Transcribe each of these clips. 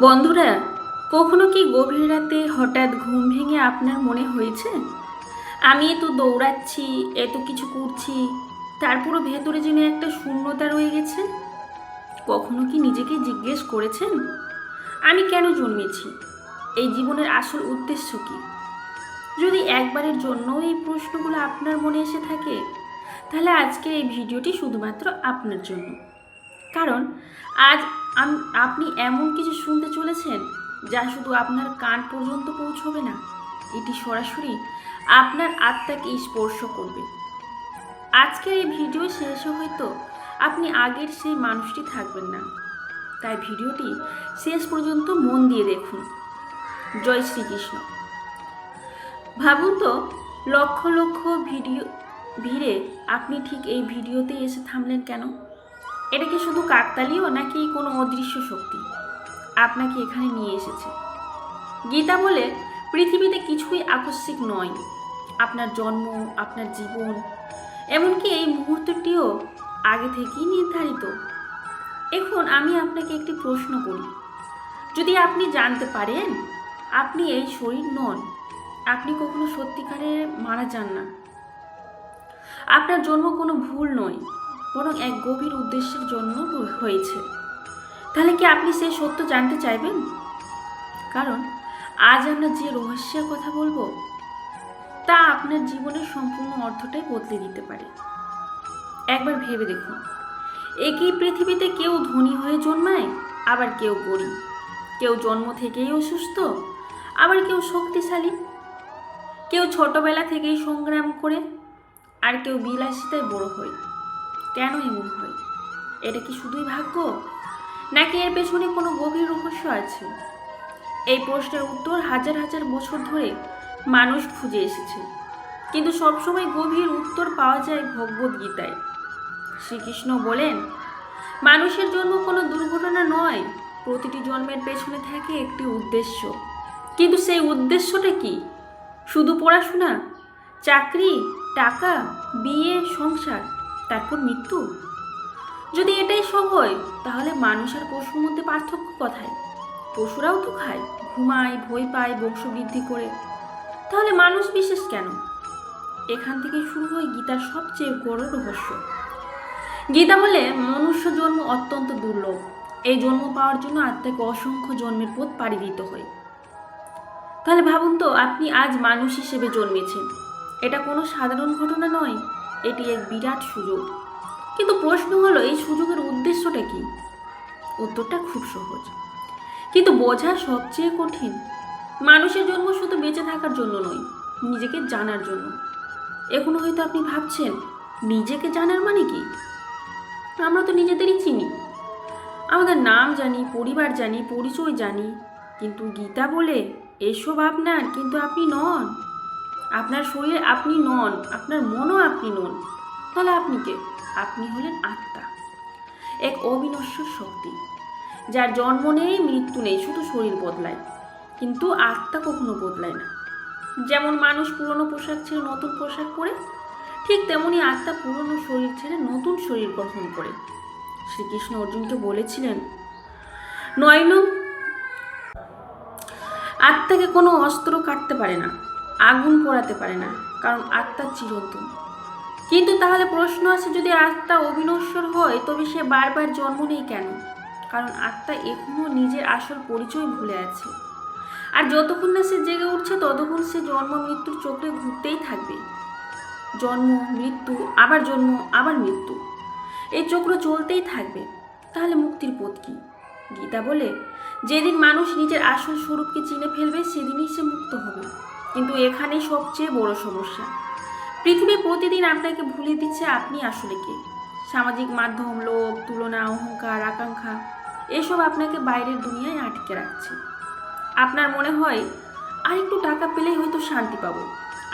বন্ধুরা, কখনো কি গভীর রাতে হঠাৎ ঘুম ভেঙে আপনার মনে হয়েছে আমি এত দৌড়াচ্ছি, এত কিছু করছি, তারপরও ভেতরে যেন একটা শূন্যতা রয়ে গেছে? কখনো কি নিজেকে জিজ্ঞেস করেছেন আমি কেন জন্মেছি, এই জীবনের আসল উদ্দেশ্য কি? যদি একবারের জন্য এই প্রশ্নগুলো আপনার মনে এসে থাকে, তাহলে আজকের এই ভিডিওটি শুধুমাত্র আপনার জন্য। কারণ আজ আপনি এমন কিছু শুনতে চলেছেন যা শুধু আপনার কান পর্যন্ত পৌঁছবে না, এটি সরাসরি আপনার আত্মাকে স্পর্শ করবে। আজকের এই ভিডিও শেষে হয়তো আপনি আগের সেই মানুষটি থাকবেন না, তাই ভিডিওটি শেষ পর্যন্ত মন দিয়ে দেখুন। জয় শ্রীকৃষ্ণ। ভাবুন তো, লক্ষ লক্ষ ভিডিও ভিড়ে আপনি ঠিক এই ভিডিওতে এসে থামলেন কেন? এটা কি শুধু কাকতালীয়, নাকি কোনো অদৃশ্য শক্তি আপনাকে এখানে নিয়ে এসেছে? গীতা বলে পৃথিবীতে কিছুই আকস্মিক নয়। আপনার জন্ম, আপনার জীবন, এমনকি এই মুহূর্তটিও আগে থেকেই নির্ধারিত। এখন আমি আপনাকে একটি প্রশ্ন করি, যদি আপনি জানতে পারেন আপনি এই শরীর নন, আপনি কখনো সত্যিকারের মারা যান না, আপনার জন্ম কোনো ভুল নয়, বরং এক গভীর উদ্দেশ্যের জন্য হয়েছে, তাহলে কি আপনি সেই সত্য জানতে চাইবেন? কারণ আজ আমরা যে রহস্যের কথা বলবো তা আপনার জীবনের সম্পূর্ণ অর্থটাই বদলে দিতে পারে। একবার ভেবে দেখুন, একই পৃথিবীতে কেউ ধনী হয়ে জন্মায়, আবার কেউ গরিব, কেউ জন্ম থেকেই অসুস্থ, আবার কেউ শক্তিশালী, কেউ ছোটবেলা থেকেই সংগ্রাম করে, আর কেউ বিলাসিতায় বড় হয়। কেন এমন হয়? এটা কি শুধুই ভাগ্য, নাকি এর পেছনে কোনো গভীর রহস্য আছে? এই প্রশ্নের উত্তর হাজার হাজার বছর ধরে মানুষ খুঁজে এসেছে, কিন্তু সবসময় গভীর উত্তর পাওয়া যায় ভগবদ গীতায়। শ্রীকৃষ্ণ বলেন, মানুষের জন্ম কোনো দুর্ঘটনা নয়, প্রতিটি জন্মের পেছনে থাকে একটি উদ্দেশ্য। কিন্তু সেই উদ্দেশ্যটা কি? শুধু পড়াশোনা, চাকরি, টাকা, বিয়ে, সংসার, তারপর মৃত্যু? যদি এটাই সব হয়, তাহলে মানুষ আর পশুর মধ্যে পার্থক্য কোথায়? পশুরাও তো খায়, ঘুমায়, ভয় পায়, বংশবৃদ্ধি করে, তাহলে মানুষ বিশেষ কেন? এখান থেকে শুরু হয় গীতার সবচেয়ে বড় রহস্য। গীতা বলে মনুষ্য জন্ম অত্যন্ত দুর্লভ, এই জন্ম পাওয়ার জন্য আত্মাকে অসংখ্য জন্মের পথ পাড়ি দিতে হয়। তাহলে ভাবুন তো, আপনি আজ মানুষ হিসেবে জন্মেছেন, এটা কোনো সাধারণ ঘটনা নয়, এটি এক বিরাট সুযোগ। কিন্তু প্রশ্ন হলো, এই সুযোগের উদ্দেশ্যটা কি? উত্তরটা খুব সহজ, কিন্তু বোঝা সবচেয়ে কঠিন। মানুষের জন্ম শুধু বেঁচে থাকার জন্য নয়, নিজেকে জানার জন্য। এখনো হয়তো আপনি ভাবছেন, নিজেকে জানার মানে কি? আমরা তো নিজেদেরই চিনি, আমাদের নাম জানি, পরিবার জানি, পরিচয় জানি, কিন্তু গীতা বলে এসব আপনার, কিন্তু আপনি নন। আপনার শরীর আপনি নন, আপনার মনও আপনি নন। তাহলে আপনি কে? আপনি হলেন আত্মা, এক অবিনশ্বর শক্তি, যার জন্ম নেই, মৃত্যু নেই, শুধু শরীর বদলায়, কিন্তু আত্মা কখনো বদলায় না। যেমন মানুষ পুরনো পোশাক ছেড়ে নতুন পোশাক পরে, ঠিক তেমনি আত্মা পুরনো শরীর ছেড়ে নতুন শরীর গ্রহণ করে। শ্রীকৃষ্ণ অর্জুনকে বলেছিলেন, নয়নম, আত্মাকে কোনো অস্ত্র কাটতে পারে না, আগুন পোড়াতে পারে না, কারণ আত্মা চিরন্তন। কিন্তু তাহলে প্রশ্ন আছে, যদি আত্মা অবিনশ্বর হয়, তবে সে বারবার জন্ম নেই কেন? কারণ আত্মা এখনো নিজের আসল পরিচয় ভুলে আছে, আর যতক্ষণ না সে জেগে উঠছে ততক্ষণ সে জন্ম মৃত্যুর চক্রে ঘুরতেই থাকবে। জন্ম, মৃত্যু, আবার জন্ম, আবার মৃত্যু, এই চক্র চলতেই থাকবে। তাহলে মুক্তির পথ কি? গীতা বলে, যেদিন মানুষ নিজের আসল স্বরূপকে চিনে ফেলবে, সেদিনই সে মুক্ত হবে। কিন্তু এখানেই সবচেয়ে বড় সমস্যা, পৃথিবী প্রতিদিন আপনাকে ভুলিয়ে দিচ্ছে আপনি আসলে কে। সামাজিক মাধ্যম, লোভ, তুলনা, অহংকার, আকাঙ্ক্ষা, এসব আপনাকে বাইরের দুনিয়ায় আটকে রাখছে। আপনার মনে হয়, আরেকটু টাকা পেলেই হয়তো শান্তি পাবো,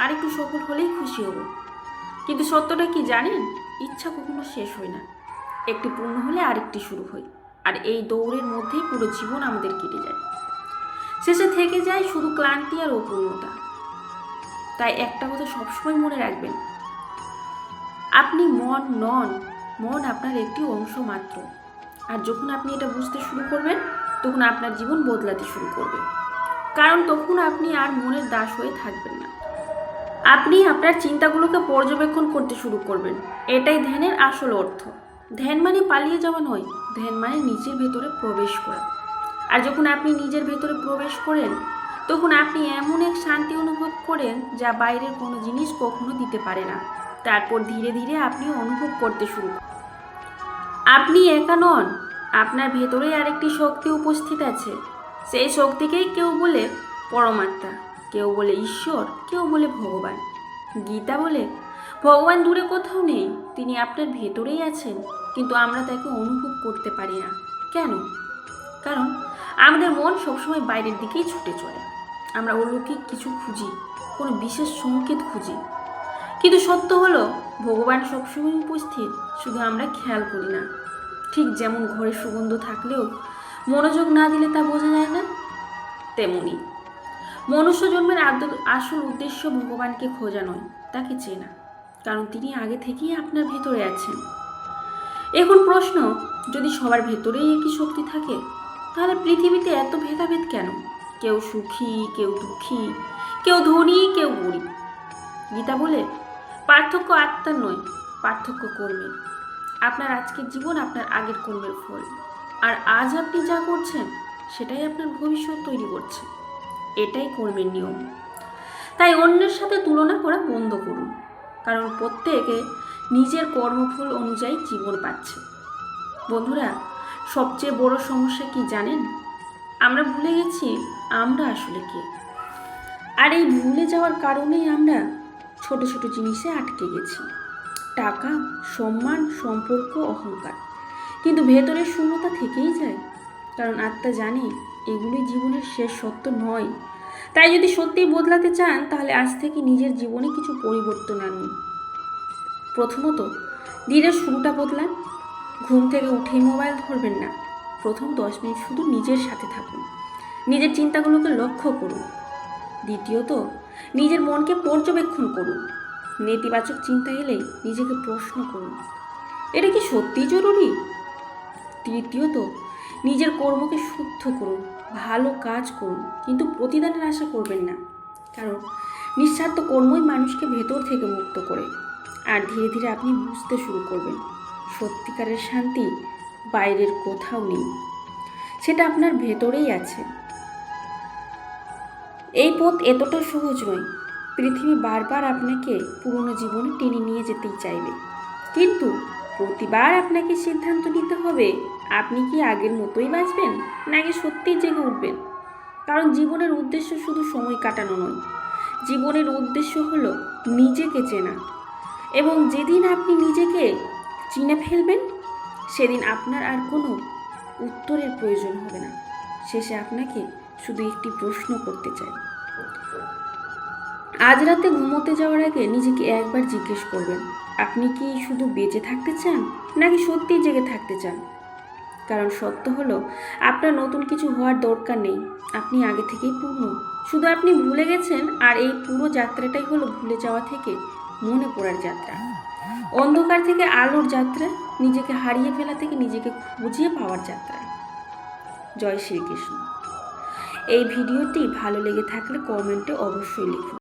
আরেকটু সফল হলেই খুশি হব। কিন্তু সত্যটা কি জানেন? ইচ্ছা কখনো শেষ হয় না, একটি পূর্ণ হলে আরেকটি শুরু হয়, আর এই দৌড়ের মধ্যেই পুরো জীবন আমাদের কেটে যায়। শেষে থেকে যায় শুধু ক্লান্তি আর অপূর্ণতা। তাই একটা কথা সবসময় মনে রাখবেন, আপনি মন নন, মন আপনার একটি অংশ মাত্র। আর যখন আপনি এটা বুঝতে শুরু করবেন, তখন আপনার জীবন বদলাতে শুরু করবে। কারণ তখন আপনি আর মনের দাস হয়ে থাকবেন না। আপনি আপনার চিন্তাগুলোকে পর্যবেক্ষণ করতে শুরু করবেন। এটাই ধ্যানের আসল অর্থ। ধ্যান মানে পালিয়ে যাওয়া নয়, ধ্যান মানে নিজের ভেতরে প্রবেশ করা। আর যখন আপনি নিজের ভেতরে প্রবেশ করেন, তখন আপনি এমন এক শান্তি অনুভব করেন যা বাইরের কোনো জিনিস কখনো দিতে পারে না। তারপর ধীরে ধীরে আপনি অনুভব করতে শুরু করেন আপনি একা নন, আপনার ভেতরেই আরেকটি শক্তি উপস্থিত আছে। সেই শক্তিকেই কেউ বলে পরমাত্মা, কেউ বলে ঈশ্বর, কেউ বলে ভগবান। গীতা বলে ভগবান দূরে কোথাও নেই, তিনি আপনার ভেতরেই আছেন, কিন্তু আমরা তাকে অনুভব করতে পারি না। কেন? কারণ আমাদের মন সবসময় বাইরের দিকেই ছুটে চলে। আমরা অলৌকিক কিছু খুঁজি, কোনো বিশেষ সংকেত খুঁজি। কিন্তু সত্য হলো ভগবান সবসময় উপস্থিত, শুধু আমরা খেয়াল করি না। ঠিক যেমন ঘরে সুগন্ধ থাকলেও মনোযোগ না দিলে তা বোঝা যায় না, তেমনি মনুষ্য জন্মের আসল উদ্দেশ্য ভগবানকে খোঁজা নয়, তাকে চেনা। কারণ তিনি আগে থেকেই আপনার ভেতরে আছেন। এখন প্রশ্ন, যদি সবার ভেতরেই একই শক্তি থাকে, তাহলে পৃথিবীতে এত ভেদাভেদ কেন? কেউ সুখী, কেউ দুঃখী, কেউ ধনী, কেউ গরিব। গীতা বলে পার্থক্য আত্মার নয়, পার্থক্য কর্মের। আপনার আজকের জীবন আপনার আগের কর্মের ফল। আর আজ আপনি যা করছেন সেটাই আপনার ভবিষ্যৎ তৈরি করছে। এটাই কর্মের নিয়ম। তাই অন্যের সাথে তুলনা করা বন্ধ করুন, কারণ প্রত্যেকে নিজের কর্মফল অনুযায়ী জীবন পাচ্ছে। বন্ধুরা, সবচেয়ে বড় সমস্যা কি জানেন? আমরা ভুলে গেছি আমরা আসলে কে। আর এই ভুলে যাওয়ার কারণেই আমরা ছোট ছোট জিনিসে আটকে গেছি। টাকা, সম্মান, সম্পর্ক, অহংকার। কিন্তু ভেতরের শূন্যতা থেকেই যায়, কারণ আত্মা জানে এগুলোই জীবনের শেষ সত্য নয়। তাই যদি সত্যিই বদলাতে চান, তাহলে আজ থেকে নিজের জীবনে কিছু পরিবর্তন আনুন। প্রথমত, দিনের শুরুটা বদলান। ঘুম থেকে উঠেই মোবাইল ধরবেন না। প্রথম 10 মিনিট শুধু নিজের সাথে থাকুন, নিজের চিন্তাগুলোকে লক্ষ্য করুন। দ্বিতীয়ত, নিজের মনকে পর্যবেক্ষণ করুন। নেতিবাচক চিন্তা এলেই নিজেকে প্রশ্ন করুন, এটা কি সত্যিই জরুরি? তৃতীয়ত, নিজের কর্মকে শুদ্ধ করুন, ভালো কাজ করুন, কিন্তু প্রতিদানের আশা করবেন না। কারণ নিঃস্বার্থ কর্মই মানুষকে ভেতর থেকে মুক্ত করে। আর ধীরে ধীরে আপনি বুঝতে শুরু করবেন, সত্যিকারের শান্তি বাইরের কোথাও নেই, সেটা আপনার ভেতরেই আছে। এই পথ এতটা সহজ নয়। পৃথিবী বারবার আপনাকে পুরনো জীবনে টেনে নিয়ে যেতেই চাইবে, কিন্তু প্রতিবার আপনাকে সিদ্ধান্ত নিতে হবে আপনি কি আগের মতোই বাঁচবেন, নাকি সত্যিই জেগে উঠবেন। কারণ জীবনের উদ্দেশ্য শুধু সময় কাটানো নয়, জীবনের উদ্দেশ্য হলো নিজেকে চেনা। এবং যেদিন আপনি নিজেকে চিনে ফেলবেন, সেদিন আপনার আর কোনো উত্তরের প্রয়োজন হবে না। শেষে আপনাকে শুধু একটি প্রশ্ন করতে চাই। আজ রাতে ঘুমোতে যাওয়ার আগে নিজেকে একবার জিজ্ঞেস করবেন, আপনি কি শুধু বেঁচে থাকতে চান, নাকি সত্যিই জেগে থাকতে চান? কারণ সত্য হলো আপনার নতুন কিছু হওয়ার দরকার নেই, আপনি আগে থেকেই পূর্ণ। শুধু আপনি ভুলে গেছেন, আর এই পুরো যাত্রাটাই হলো ভুলে যাওয়া থেকে মনে পড়ার যাত্রা, অন্ধকার থেকে আলোর যাত্রা, নিজেকে হারিয়ে ফেলা থেকে নিজেকে খুঁজে পাওয়ার যাত্রা। জয় শ্রীকৃষ্ণ। এই ভিডিওটি ভালো লেগে থাকলে কমেন্টে অবশ্যই লিখুন।